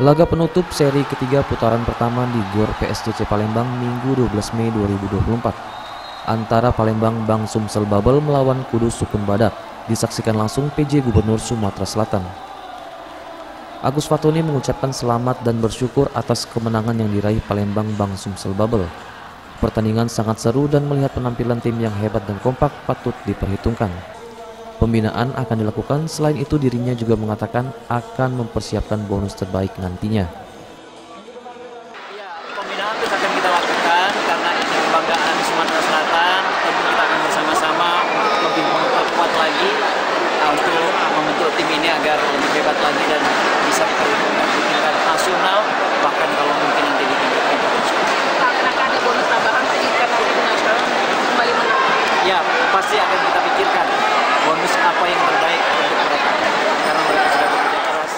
Laga penutup seri ketiga putaran pertama di GOR PSCC Palembang Minggu 12 Mei 2024 antara Palembang Bang Sumsel Bubble melawan Kudus Sukun Badak disaksikan langsung PJ Gubernur Sumatera Selatan. Agus Fatoni mengucapkan selamat dan bersyukur atas kemenangan yang diraih Palembang Bang Sumsel Bubble. Pertandingan sangat seru dan melihat penampilan tim yang hebat dan kompak patut diperhitungkan. Pembinaan akan dilakukan, selain itu dirinya juga mengatakan akan mempersiapkan bonus terbaik nantinya. Ya, pembinaan terus akan kita lakukan karena ini kebanggaan Sumatera Selatan. Tentu kita akan bersama-sama lebih memperkuat lagi untuk membentuk tim ini agar lebih hebat lagi dan bisa diperhitungkan di tingkat nasional, bahkan kalau mungkin nanti di tingkat internasional. Apakah ada bonus tambahan jika nanti di nasional kembali menang? Ya, pasti akan kita pikirkan bonus apa yang terbaik untuk mereka karena mereka sudah bekerja keras.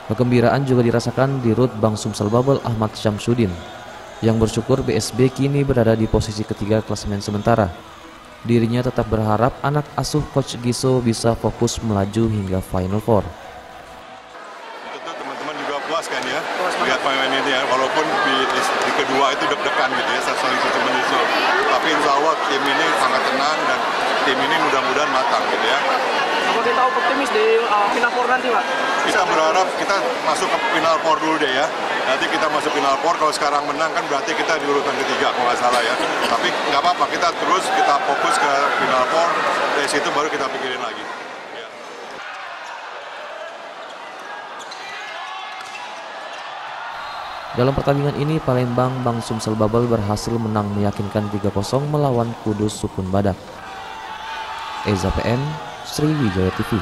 Kegembiraan juga dirasakan di Rut Bang Sumsel Bubble Ahmad Syamsuddin yang bersyukur BSB kini berada di posisi ketiga klasemen sementara. Dirinya tetap berharap anak asuh Coach Giso bisa fokus melaju hingga Final Four. Tentu teman-teman juga puas kan ya, lihat pemain ini ya, walaupun di kedua itu deg-degan gitu ya, saling susul menyusul. Tapi insya Allah tim ini sangat tenang dan tim ini mudah-mudahan matang gitu ya. Apa kita optimis di Final Four nanti, Pak? Kita berharap kita masuk ke Final Four dulu deh ya. Nanti kita masuk Final Four, kalau sekarang menang kan berarti kita di urutan ketiga kalau nggak salah ya. Tapi nggak apa-apa, kita fokus ke Final Four, dari situ baru kita pikirin lagi. Dalam pertandingan ini, Palembang Bang Sumsel Bubble berhasil menang meyakinkan 3-0 melawan Kudus Sukun Badak. Eza PM, Sriwijaya TV.